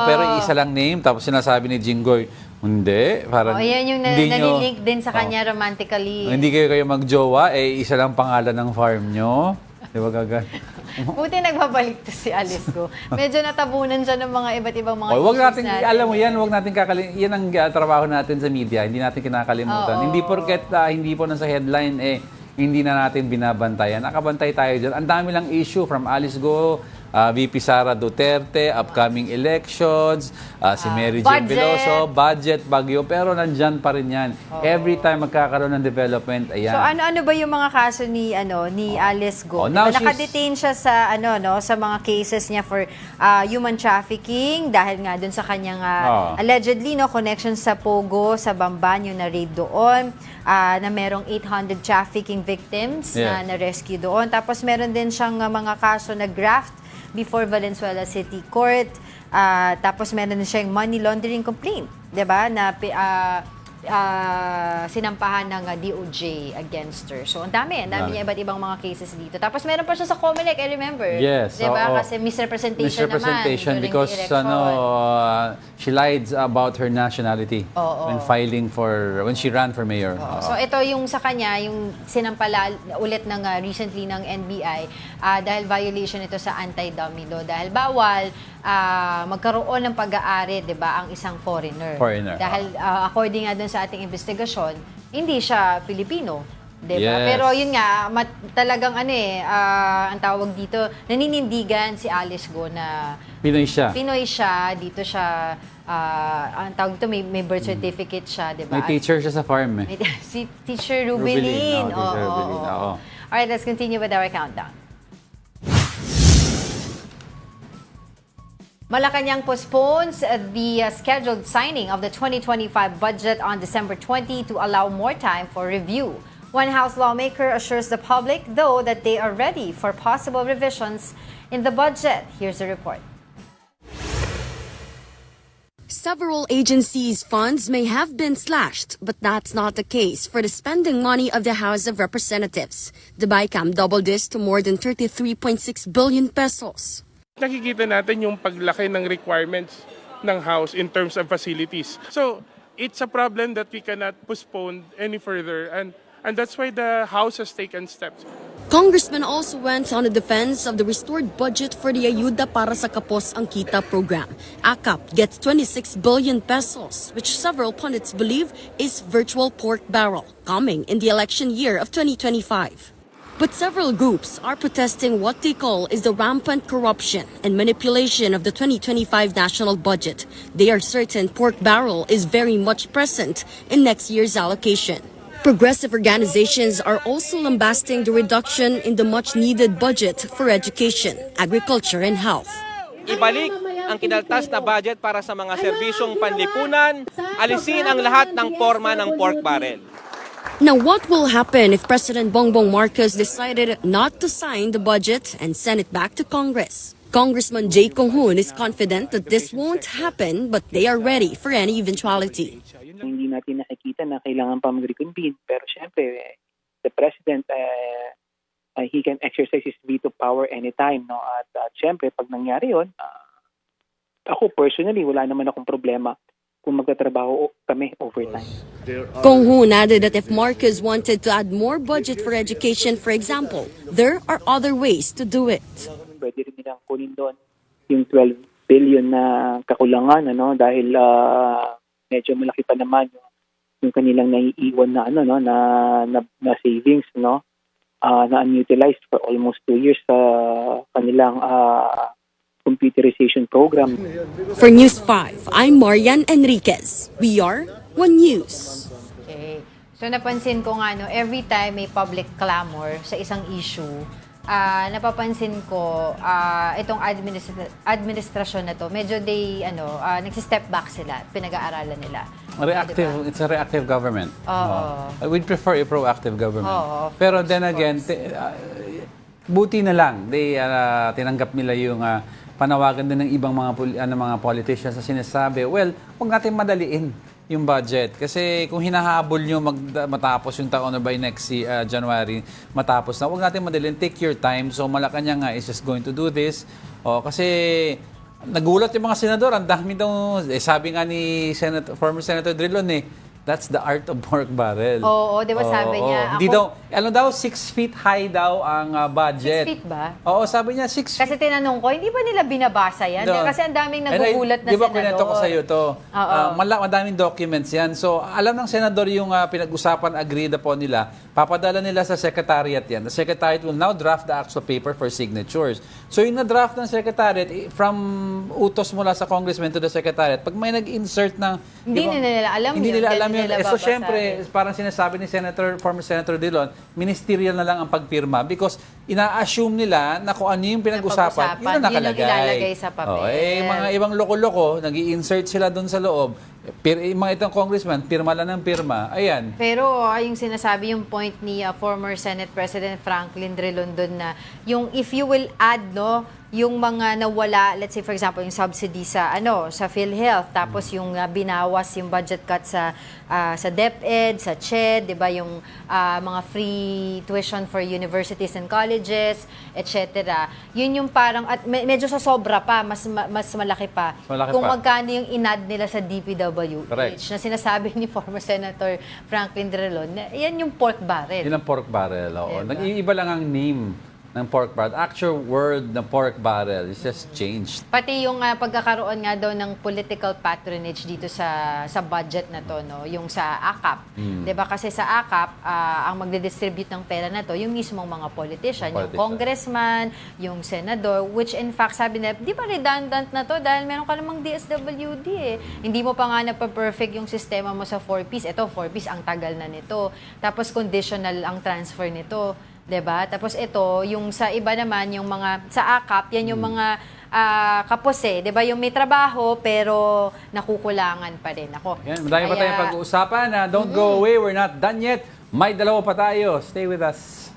S3: Pero isa lang name. Tapos sinasabi ni Jinggoy, hindi. Parang,
S2: Ayan yung nalilink din sa kanya romantically.
S3: Hindi kayo magjowa, isa lang pangalan ng farm nyo. Di ba gagan?
S2: Buti nagbabalik to si Alice Guo. Medyo natabunan siya ng mga iba't ibang mga
S3: Wag
S2: issues
S3: natin,
S2: natin.
S3: alam mo yan, wag natin kakalimutan. Yan ang trabaho natin sa media. Hindi natin kinakalimutan. Hindi porket hindi po nasa headline, hindi na natin binabantayan. Nakabantay tayo dyan. Ang dami lang issue from Alice Guo, VP Sara Duterte, upcoming elections, si Mary Jane
S2: budget.
S3: Veloso, budget, bagyo, pero nandyan pa rin yan. Every time magkakaroon ng development, ayan.
S2: So ano-ano ba yung mga kaso ni Alice Go?
S3: Oh, now
S2: Diba,
S3: she's-
S2: nakadetain siya sa sa mga cases niya for human trafficking dahil nga dun sa kanyang allegedly connection sa Pogo, sa Bamban, yung na-raid doon, na merong 800 trafficking victims
S3: Yeah.
S2: na rescue doon. Tapos meron din siyang mga kaso na graft before Valenzuela City Court. Tapos meron din siyang money laundering complaint, 'di ba? Na sinampahan ng DOJ against her. So, ang dami niya iba't ibang mga cases dito. Tapos, meron pa siya sa Comelec, I remember.
S3: Yes.
S2: Diba?
S3: oo.
S2: Kasi misrepresentation
S3: Misrepresentation
S2: naman
S3: because
S2: during the election.
S3: she lied about her nationality when she ran for mayor. Oo.
S2: So, ito yung sa kanya, yung sinampala ulit ng recently ng NBI dahil violation ito sa anti-dummy law. Dahil bawal magkaroon ng pag-aari, 'di ba, ang isang foreigner. Dahil according nga dun sa ating investigasyon, hindi siya Pilipino. 'Di ba?
S3: Yes.
S2: Pero yun nga, talagang ang tawag dito, naninindigan si Alice Go na
S3: Pinoy siya.
S2: Pinoy siya, dito siya, ang tawag dito, may birth certificate siya, 'di ba?
S3: May teacher siya sa farm eh.
S2: Si Teacher Rubilin.
S3: Teacher Rubilin, oo.
S2: Alright, let's continue with our countdown. Malacanang postpones the scheduled signing of the 2025 budget on December 20 to allow more time for review. One House lawmaker assures the public, though, that they are ready for possible revisions in the budget. Here's the report.
S7: Several agencies' funds may have been slashed, but that's not the case for the spending money of the House of Representatives. The BICAM doubled this to more than 33.6 billion pesos.
S8: Nakikita natin yung paglaki ng requirements ng House in terms of facilities. So, it's a problem that we cannot postpone any further and that's why the House has taken steps.
S7: Congressman also went on the defense of the restored budget for the Ayuda para sa Kapos ang Kita program. AKAP gets 26 billion pesos, which several pundits believe is virtual pork barrel, coming in the election year of 2025. But several groups are protesting what they call is the rampant corruption and manipulation of the 2025 national budget. They are certain pork barrel is very much present in next year's allocation. Progressive organizations are also lambasting the reduction in the much-needed budget for education, agriculture, and health.
S9: Ibalik ang kinaltas na budget para sa mga serbisyong panlipunan, alisin ang lahat ng forma ng pork barrel.
S7: Now, what will happen if President Bongbong Marcos decided not to sign the budget and send it back to Congress? Congressman Jay Kong-hoon is confident that this won't happen, but they are ready for any eventuality.
S10: Hindi natin nakikita na kailangan pa mag-reconvene. Pero syempre, the President, he can exercise his veto power anytime. No? At syempre, pag nangyari yun, ako personally, wala naman akong problema kung magtatrabaho kami overtime.
S7: Kong-hoon added that if Marcos wanted to add more budget for education, for example, there are other ways to do it.
S10: Pwede rin nilang kunin doon yung 12 billion na kakulangan dahil medyo malaki pa naman yung kanilang naiiwan na savings na unutilized for almost 2 years sa kanilang computerization program.
S7: For News 5, I'm Marian Enriquez. We are One News.
S2: Okay. So napansin ko nga every time may public clamor sa isang issue, napapansin ko itong administrasyon na to, medyo nagsi-step back sila, pinag-aaralan nila.
S3: It's a reactive government. We'd prefer a proactive government. Pero then again, buti na lang, tinanggap nila yung panawagan din ng ibang mga politicians na sinasabi, well, huwag natin madaliin yung budget. Kasi kung hinahabol nyo matapos yung taon na by next January, matapos na, huwag natin madaliin. Take your time. So Malacanang nga is just going to do this. Kasi nagulat yung mga senador. Ang dami daw, sabi nga ni former Senator Drilon That's the art of pork barrel.
S2: Oo, di ba sabi niya?
S3: Hindi daw, 6 feet high daw ang budget.
S2: 6 feet ba?
S3: Oo, sabi niya 6 feet.
S2: Kasi tinanong ko, hindi ba nila binabasa yan?
S3: No.
S2: Kasi ang daming nagugulat na
S3: Di ba
S2: senador.
S3: kwento ko sa iyo to?
S2: Oo.
S3: Madaming documents yan. So, alam ng senador yung pinag-usapan, agreed upon nila, papadala nila sa secretariat yan. The secretariat will now draft the actual paper for signatures. So, yung na-draft ng secretariat, from utos mula sa congressman to the secretariat, pag may nag-insert ng...
S2: Hindi nila alam
S3: Hindi
S2: yun.
S3: nila alam
S2: Hindi
S3: yun.
S2: nila
S3: So,
S2: babasahin.
S3: syempre, parang sinasabi ni former Senator Dillon, ministerial na lang ang pagpirma because ina-assume nila na kung ano yung pinag-usapan, yun ang nakalagay.
S2: Yun ang ilalagay sa papel.
S3: Mga ibang loko-loko, nag-i-insert sila doon sa loob. Mga itong congressman, pirma lang ng pirma. Ayan.
S2: Pero yung sinasabi yung point ni former Senate President Franklin Drilon na yung if you will add yung mga nawala, let's say for example yung subsidy sa sa PhilHealth, tapos yung binawas yung budget cut sa DepEd, sa CHED, 'di ba, yung mga free tuition for universities and colleges, etc. Yun yung parang at medyo sa sobra pa, mas malaki pa. Kung magkano yung inad nila sa DPWH.
S3: Correct.
S2: Na sinasabi ni former Senator Franklin Drilon, yan yung pork barrel.
S3: Yun ang pork barrel. Oo.
S2: Diba?
S3: Nag-iiba lang ang name ng pork barrel. Actual word ng pork barrel is just changed.
S2: Pati yung pagkakaroon nga daw ng political patronage dito sa budget na to, yung sa AKAP. 'Di ba kasi sa AKAP, ang magde-distribute ng pera na to, yung mismong mga politician, yung congressman, yung senador, which in fact sabi nila, di ba redundant na to dahil meron ka namang DSWD eh. Hindi mo pa nga na-perfect yung sistema mo sa 4Ps. Ito, 4Ps, ang tagal na nito. Tapos conditional ang transfer nito. 'Di ba? Tapos ito, yung sa iba naman, yung mga sa AKAP, yan yung mga kapos 'di ba? Yung may trabaho pero nakukulangan pa rin ako.
S3: Yan, madami pa tayong pag-uusapan. Don't go away, we're not done yet. May dalawa pa tayo. Stay with us.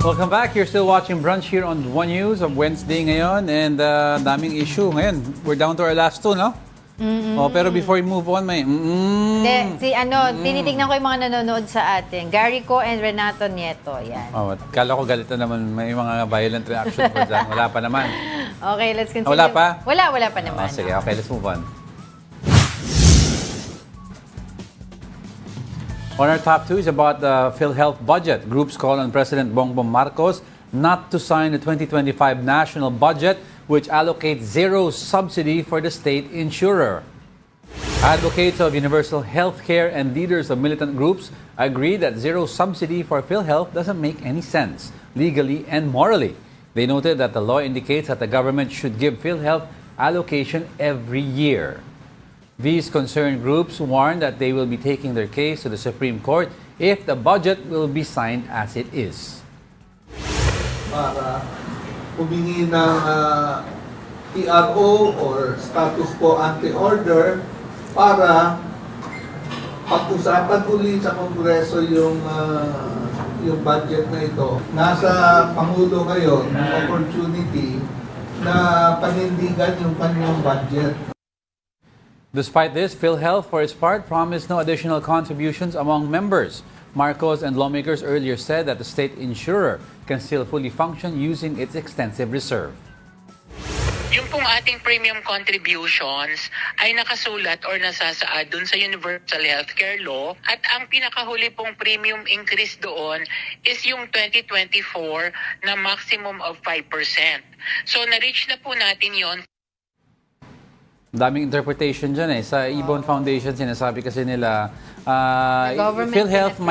S3: Welcome back. You're still watching Brunch here on One News of Wednesday ngayon. And daming issue ngayon. We're down to our last two, no? Pero before we move on, may...
S2: Tinitignan ko yung mga nanonood sa atin. Gary Co and Renato Nieto, yan.
S3: Kala ko galit na naman. May mga violent reaction pa dyan. Wala pa naman.
S2: Okay, let's continue.
S3: Wala pa?
S2: Wala pa naman.
S3: Sige, okay, let's move on. On our top two is about the PhilHealth budget. Groups call on President Bongbong Marcos not to sign the 2025 national budget, which allocates zero subsidy for the state insurer. Advocates of universal health care and leaders of militant groups agree that zero subsidy for PhilHealth doesn't make any sense, legally and morally. They noted that the law indicates that the government should give PhilHealth allocation every year. These concerned groups warn that they will be taking their case to the Supreme Court if the budget will be signed as it is.
S11: Para humingi ng TRO or status quo ante order para pag-usapan uli sa Kongreso yung budget na ito. Nasa Pangulo ngayon ang opportunity na panindigan yung kanyang budget.
S3: Despite this, PhilHealth, for its part, promised no additional contributions among members. Marcos and lawmakers earlier said that the state insurer can still fully function using its extensive reserve.
S12: Yung pong ating premium contributions ay nakasulat or nasasaad dun sa Universal Healthcare Law at ang pinakahuli pong premium increase doon is yung 2024 na maximum of 5%. So na-reach na po natin yon.
S3: Daming interpretation dyan eh. Sa Ebon Foundation, sinasabi kasi nila,
S2: PhilHealth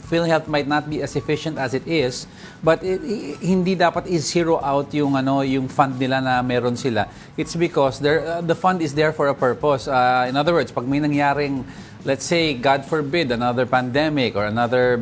S3: PhilHealth might not be as efficient as it is, but hindi dapat i-zero out yung fund nila na meron sila. It's because the fund is there for a purpose. In other words, pag may nangyaring, let's say, God forbid, another pandemic or another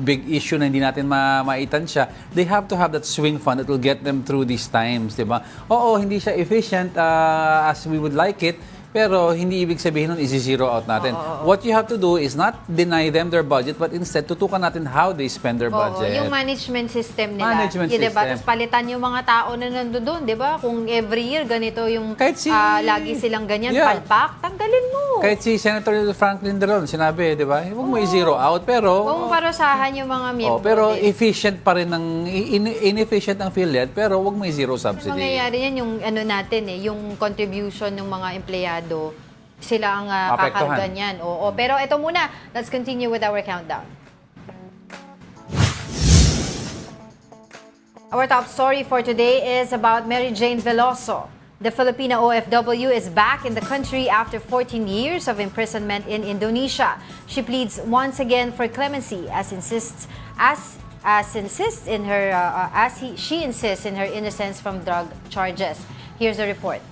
S3: big issue na hindi natin maitansya, they have to have that swing fund that will get them through these times, di ba? Oo, hindi siya efficient as we would like it, pero hindi ibig sabihin nun isi-zero out natin. What you have to do is not deny them their budget, but instead tutukan natin how they spend their budget.
S2: Yung management system nila.
S3: Management
S2: Diba?
S3: system.
S2: Tapos palitan yung mga tao na nandoon, di ba? Kung every year ganito yung
S3: Kahit si-
S2: lagi silang ganyan,
S3: Yeah.
S2: palpak, tanggalin mo.
S3: Kahit si Senator Franklin Drilon, sinabi, di ba? Huwag mo i-zero out, pero...
S2: Huwag mo parusahan yung mga miyembro.
S3: pero
S2: din.
S3: efficient pa rin inefficient ang PhilHealth, pero huwag mo i-zero subsidy.
S2: Mangyayari yan yung ano natin yung contribution ng mga empleyado, sila ang
S3: Maapektuhan.
S2: kakargan yan. Oo. Pero ito muna, let's continue with our countdown. Our top story for today is about Mary Jane Veloso. The Filipina OFW is back in the country after 14 years of imprisonment in Indonesia. She pleads once again for clemency she insists in her innocence from drug charges. Here's a report.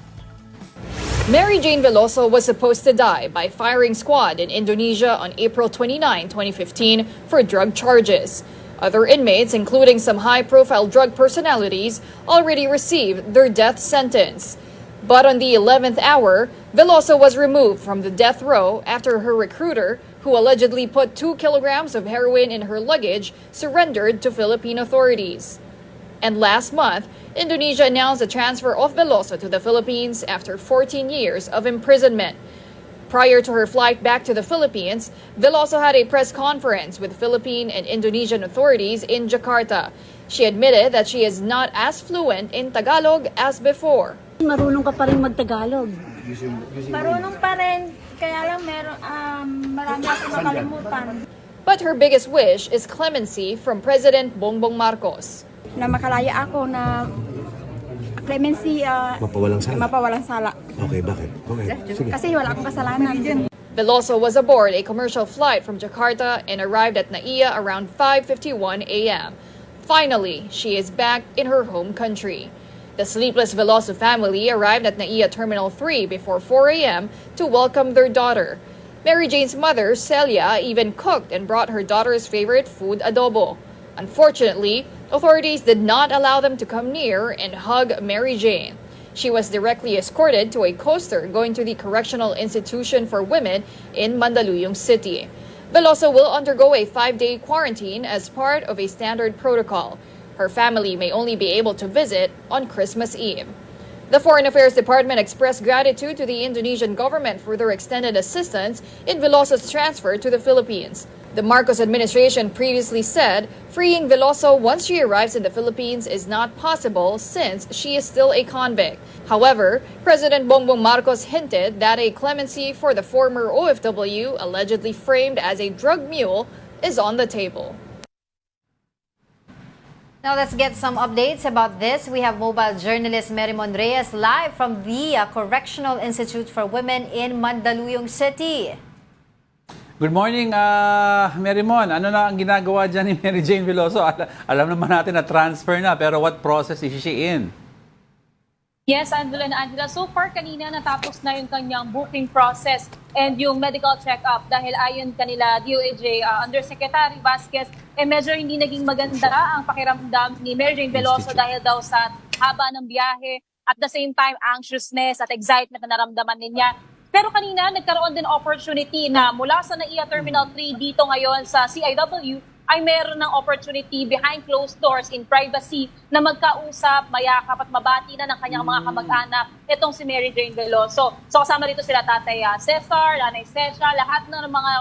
S13: Mary Jane Veloso was supposed to die by firing squad in Indonesia on April 29, 2015 for drug charges. Other inmates, including some high-profile drug personalities, already received their death sentence. But on the 11th hour, Veloso was removed from the death row after her recruiter, who allegedly put 2 kilograms of heroin in her luggage, surrendered to Philippine authorities. And last month, Indonesia announced the transfer of Veloso to the Philippines after 14 years of imprisonment. Prior to her flight back to the Philippines, Veloso had a press conference with Philippine and Indonesian authorities in Jakarta. She admitted that she is not as fluent in Tagalog as before.
S14: Marunong ka pa rin mag-Tagalog.
S15: Marunong pa rin, kaya lang marami akong makalimutan.
S13: But her biggest wish is clemency from President Bongbong Marcos.
S15: Na makalaya ako na clemency, mapawalang sala.
S16: Okay, bakit? Okay, sige.
S15: Kasi wala akong kasalanan.
S13: Veloso was aboard a commercial flight from Jakarta and arrived at Naiya around 5:51 a.m. Finally, she is back in her home country. The sleepless Veloso family arrived at Naiya Terminal 3 before 4 a.m. to welcome their daughter. Mary Jane's mother, Celia, even cooked and brought her daughter's favorite food, adobo. Unfortunately, authorities did not allow them to come near and hug Mary Jane. She was directly escorted to a coaster going to the Correctional Institution for Women in Mandaluyong City. Veloso will undergo a 5-day quarantine as part of a standard protocol. Her family may only be able to visit on Christmas Eve. The Foreign Affairs Department expressed gratitude to the Indonesian government for their extended assistance in Veloso's transfer to the Philippines. The Marcos administration previously said freeing Veloso once she arrives in the Philippines is not possible since she is still a convict. However, President Bongbong Marcos hinted that a clemency for the former OFW, allegedly framed as a drug mule, is on the table.
S2: Now let's get some updates about this. We have mobile journalist Merimon Reyes live from the Correctional Institute for Women in Mandaluyong City.
S3: Good morning, Merimon. Ano na ang ginagawa dyan ni Mary Jane Veloso? Alam naman natin na transfer na, pero what process is she in?
S17: Yes, Angela na Angela. So far, kanina natapos na yung kanyang booking process and yung medical check-up dahil ayon kanila DOAJ Undersecretary Vasquez, medyo hindi naging maganda ang pakiramdam ni Mary Jane Veloso dahil daw sa haba ng biyahe, at the same time anxiousness at excitement na naramdaman niya. Pero kanina nagkaroon din opportunity na mula sa Naiya Terminal 3 dito ngayon sa CIW ay meron ng opportunity behind closed doors in privacy na magkausap, mayakap at mabati na ng kanyang mga kamag-anak itong si Mary Jane Veloso. So kasama dito sila Tatay Cesar, Nanay Cesha, lahat ng mga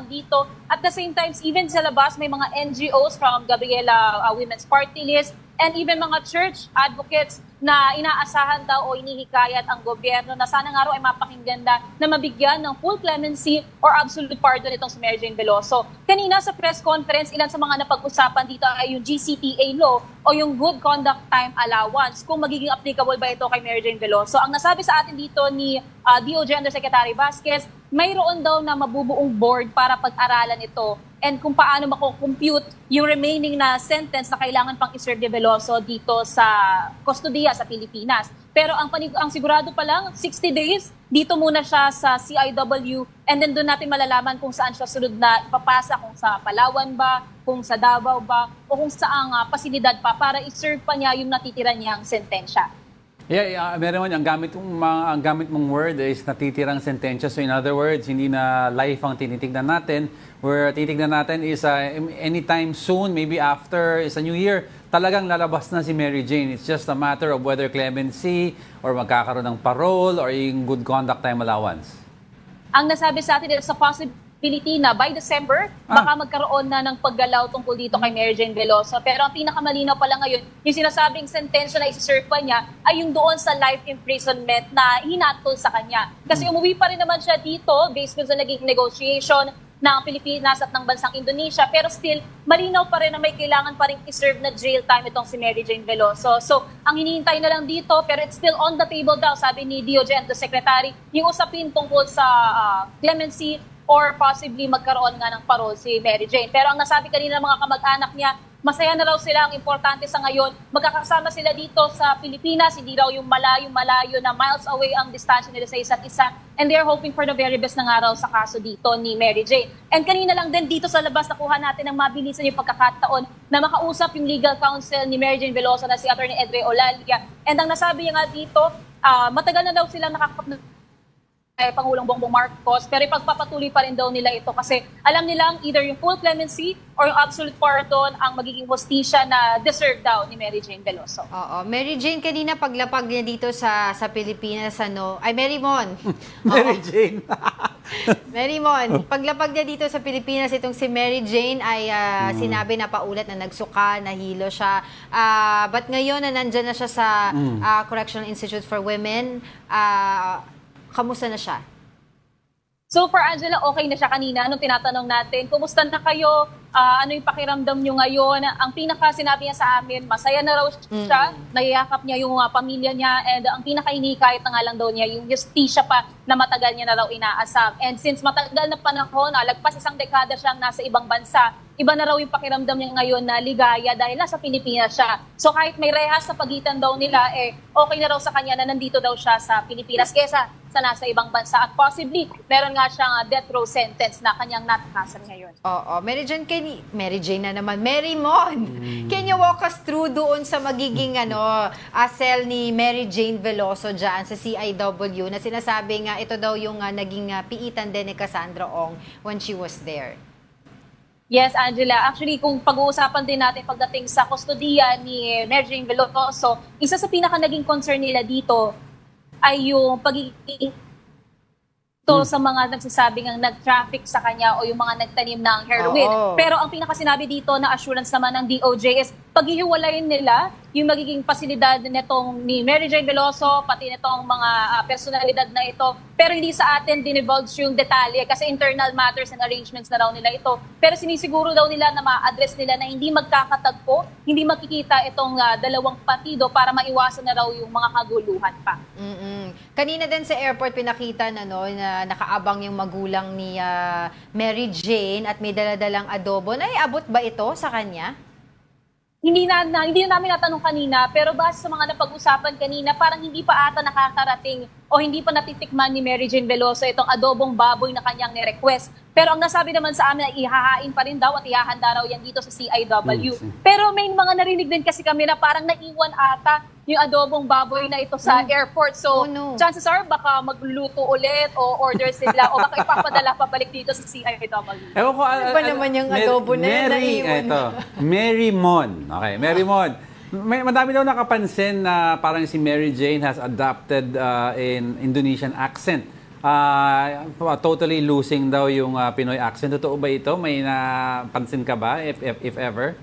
S17: nandito. At the same time, even sa labas may mga NGOs from Gabriela Women's Party List and even mga church advocates na inaasahan daw o inihikayat ang gobyerno na sana nga raw ay mapakinggan na mabigyan ng full clemency or absolute pardon itong si Mary Jane Veloso. Kanina sa press conference, ilan sa mga napag-usapan dito ay yung GCTA law o yung Good Conduct Time Allowance, kung magiging applicable ba ito kay Mary Jane Veloso. Ang nasabi sa atin dito ni DOJ Undersecretary Vasquez, mayroon daw na mabubuong board para pag-aralan ito and kung paano mako-compute yung remaining na sentence na kailangan pang iserve ni Veloso dito sa kustodiya sa Pilipinas. Pero ang sigurado pa lang, 60 days, dito muna siya sa CIW and then doon natin malalaman kung saan siya sunod na ipapasa, kung sa Palawan ba, kung sa Davao ba, o kung saang pasilidad pa para iserve pa niya yung natitira niyang sentensya.
S3: Meron ang gamit mong word is natitirang sentensya. So in other words, hindi na life ang tinitignan natin. Where titignan natin is anytime soon, maybe after is a new year, talagang lalabas na si Mary Jane. It's just a matter of whether clemency or magkakaroon ng parole or yung good conduct time allowance.
S17: Ang nasabi sa atin is a possibility na by December, baka magkaroon na ng paggalaw tungkol dito kay Mary Jane Veloso. Pero ang pinakamalinaw pala ngayon, yung sinasabing sentensya na isi-serve pa niya ay yung doon sa life imprisonment na hinatol sa kanya. Kasi umuwi pa rin naman siya dito based sa naging negotiation ng Pilipinas at ng bansang Indonesia. Pero still, malinaw pa rin na may kailangan pa rin i-serve na jail time itong si Mary Jane Veloso. So, ang hinihintay na lang dito, pero it's still on the table daw, sabi ni DOJ and the Secretary, yung usapin tungkol sa clemency or possibly magkaroon nga ng parole si Mary Jane. Pero ang nasabi kanina ng mga kamag-anak niya, masaya na raw sila, ang importante sa ngayon, magkakasama sila dito sa Pilipinas, hindi raw yung malayo na miles away ang distansya nila sa isa't isa. And they're hoping for the very best na nga raw sa kaso dito ni Mary Jane. And kanina lang din dito sa labas, nakuha natin ng mabilisan yung pagkakataon na makausap yung legal counsel ni Mary Jane Veloso na si Attorney Edre Olalia. And ang nasabi niya nga dito, matagal na daw silang nakakapag kay Pangulong Bongbong Marcos, pero ipagpapatuloy pa rin daw nila ito kasi alam nilang either yung full clemency or yung absolute pardon ang magiging hostisya na deserve daw ni Mary Jane Veloso.
S2: Oo. Mary Jane, kanina paglapag niya dito sa Pilipinas, Mary Mon.
S3: Mary Jane.
S2: Mary Mon, paglapag niya dito sa Pilipinas, itong si Mary Jane ay sinabi na paulat na nagsuka, nahilo siya. But ngayon na nandyan na siya sa Correctional Institute for Women, kamusta na siya?
S17: So for Angela, okay na siya kanina. Nung tinatanong natin, kumusta na kayo? Ano yung pakiramdam nyo ngayon? Ang pinaka-sinabi niya sa amin, masaya na raw siya. Nayayakap niya yung pamilya niya. And ang pinaka-inikahit na nga lang daw niya, yung justisya pa na matagal niya na raw inaasam. And since matagal na panahon, lagpas isang dekada siyang nasa ibang bansa, iba na raw yung pakiramdam niya ngayon na ligaya dahil nasa Pilipinas siya. So kahit may rehas sa pagitan daw nila, okay na raw sa kanya na nandito daw siya sa Pilipinas kesa sa nasa ibang bansa. At possibly, meron nga siyang death row sentence na kanyang natakasan ngayon.
S2: Oo. Mary Jane na naman. Mary Mon, can you walk us through doon sa magiging cell ni Mary Jane Veloso dyan sa CIW na sinasabi nga ito daw yung naging piitan din ni Cassandra Ong when she was there?
S17: Yes, Angela. Actually, kung pag-uusapan din natin pagdating sa kustodiya ni Mary Jane Veloso, isa sa pinaka naging concern nila dito ay yung pagiging sa mga nagsasabing ang nag-traffic sa kanya o yung mga nagtanim ng heroin. Pero ang pinakasinabi dito na assurance naman ng DOJ is paghihiwalayin nila yung magiging pasilidad nitong ni Mary Jane Veloso, pati nitong mga personalidad na ito. Pero hindi sa atin dinivulge yung detalye kasi internal matters and arrangements na raw nila ito. Pero sinisiguro daw nila na ma-address nila na hindi magkakatagpo, hindi makikita itong dalawang partido para maiwasan na raw yung mga kaguluhan pa.
S2: Kanina din sa airport pinakita na nakaabang yung magulang ni Mary Jane at may daladalang adobo. Naiabot ba ito sa kanya?
S17: Hindi na namin natanong kanina, pero base sa mga napag-usapan kanina, parang hindi pa ata nakakarating o hindi pa natitikman ni Mary Jane Veloso itong adobong baboy na kanyang ni-request. Pero ang nasabi naman sa amin ay ihahain pa rin daw at ihahanda raw yan dito sa CIW. Pero may mga narinig din kasi kami na parang naiwan ata yung adobong baboy na ito sa airport. So, chances are baka magluluto ulit o order sila o baka ipapadala pabalik dito sa CIW.
S3: Ewan ko,
S2: ano ba naman yung adobo na yan naiwan?
S3: Mary Mon. Okay, Mary Mon. Madami daw nakapansin na parang si Mary Jane has adopted in Indonesian accent. Totally losing daw yung Pinoy accent. Totoo ba ito? May napansin ka ba, if ever?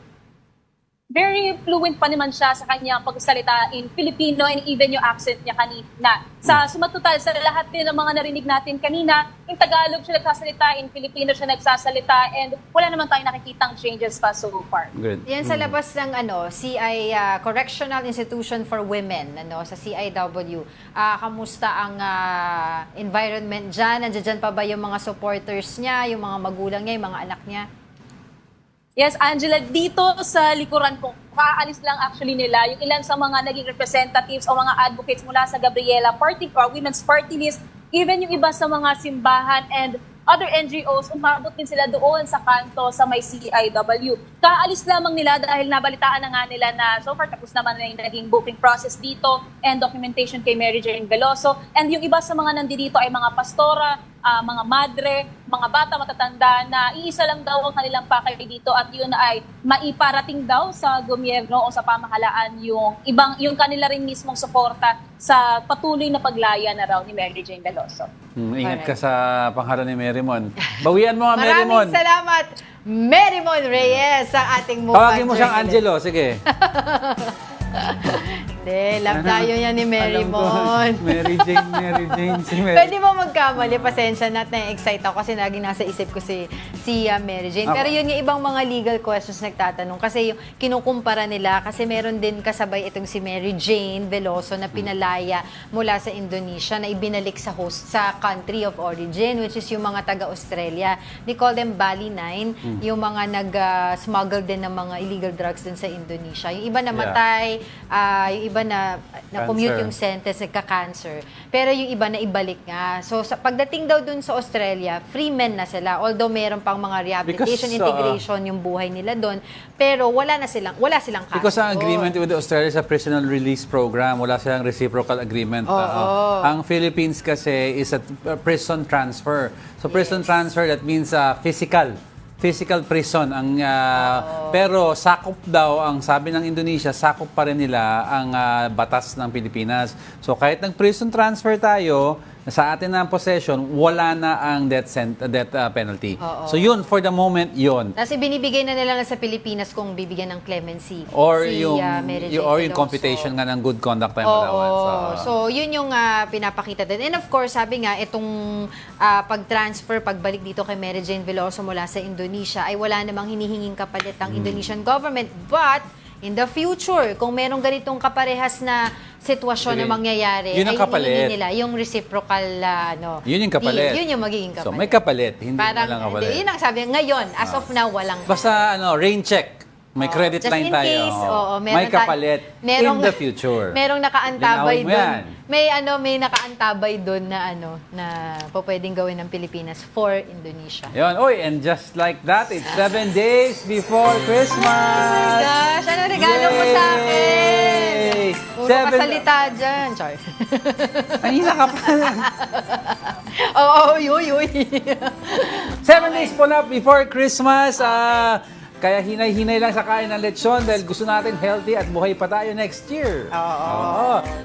S17: Very fluent pa naman siya sa kanyang pagsalita in Filipino and even yung accent niya kanina. Sa sumatotal, sa lahat din ng mga narinig natin kanina, in Tagalog siya nagsasalita, in Filipino siya nagsasalita, and wala naman tayong nakikitang changes pa so far.
S3: Good.
S2: Yan sa labas ng CI Correctional Institution for Women, sa CIW. Kamusta ang environment dyan? Nandiyan pa ba yung mga supporters niya, yung mga magulang niya, yung mga anak niya?
S17: Yes, Angela, dito sa likuran ko, kaalis lang actually nila yung ilan sa mga naging representatives o mga advocates mula sa Gabriela Party or Women's Party List, even yung iba sa mga simbahan and other NGOs, umabot din sila doon sa kanto sa may CIW. Kaalis lamang nila dahil nabalitaan na nga nila na so far tapos naman na yung naging booking process dito and documentation kay Mary Jane Veloso. And yung iba sa mga nandito ay mga pastora, mga madre, mga bata matatanda na iisa lang daw ang kanilang pakay dito at yun ay maiparating daw sa gobyerno o sa pamahalaan yung kanila rin mismong suporta sa patuloy na paglaya na raw ni Mary Jane Veloso.
S3: Ingat ka sa panghalan ni Marymon. Bawian mo nga, Marymon.
S2: Maraming salamat, Marymon Reyes, sa ating mukha.
S3: Tawagin mo siyang Angelo, sige.
S2: Hindi, love tayo yan ni Marymon.
S3: Mary Jane, si Mary.
S2: Pwede mo magkamali, pasensya na, na-excite ako kasi lagi nasa isip ko si Mary Jane. Pero yun yung ibang mga legal questions nagtatanong kasi yung kinukumpara nila kasi meron din kasabay itong si Mary Jane Veloso na pinalaya mula sa Indonesia na ibinalik sa host sa country of origin, which is yung mga taga-Australia. They call them Bali 9, yung mga nag-smuggle din ng mga illegal drugs din sa Indonesia. Yung iba namatay, yung iba na commute yung sentence, nagka-cancer. Pero yung iba na ibalik nga. So, sa pagdating daw dun sa Australia, free men na sila. Although meron pang mga rehabilitation, integration yung buhay nila dun. Pero wala silang kaso.
S3: Because ang agreement with Australia sa prisoner release program, wala silang reciprocal agreement. Ang Philippines kasi is a prison transfer. So, prison transfer, that means physical prison ang pero sakop daw ang sabi ng Indonesia, sakop pa rin nila ang batas ng Pilipinas. So kahit nag-prison transfer tayo, sa atin na possession, wala na ang death penalty. So yun, for the moment, yun.
S2: Tapos binibigay na nila sa Pilipinas kung bibigyan ng clemency.
S3: Or
S2: si,
S3: yung
S2: Mary Jane
S3: computation nga ng good conduct time allowance.
S2: So yun yung pinapakita din. And of course, sabi nga, itong pag-transfer, pagbalik dito kay Mary Jane Veloso mula sa Indonesia, ay wala namang hinihinging kapalit ang Indonesian government. But in the future, kung merong ganitong kaparehas na sitwasyon na mangyayari,
S3: yun ang kapalit.
S2: hinihingi nila yung reciprocal,
S3: yun yung kapalit.
S2: Yun yung magiging kapalit.
S3: So may kapalit, hindi
S2: parang,
S3: lang kapalit.
S2: Yun ang sabi, ngayon, as of now, walang
S3: Basta rain check. May credit
S2: just
S3: line
S2: in
S3: tayo.
S2: case,
S3: May kapalit in the future.
S2: Merong nakaantabay
S3: Linawin mo
S2: doon.
S3: yan.
S2: May nakaantabay doon na na pwedeng gawin ng Pilipinas for Indonesia.
S3: Yun. Oy, and just like that, it's 7 days before Christmas.
S2: Oh my gosh, ano regalo mo sa akin? Puro kasalita dyan. Char.
S3: Kanina ka pa.
S2: Yuy.
S3: 7 days po na before Christmas. Kaya hinay-hinay lang sa kain ng lechon dahil gusto natin healthy at buhay pa tayo next year.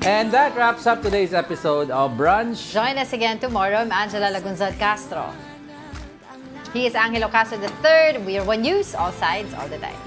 S3: And that wraps up today's episode of Brunch.
S2: Join us again tomorrow. I'm Angela Lagunzad Castro. He is Angelo Castro III. We are One News, all sides, all the time.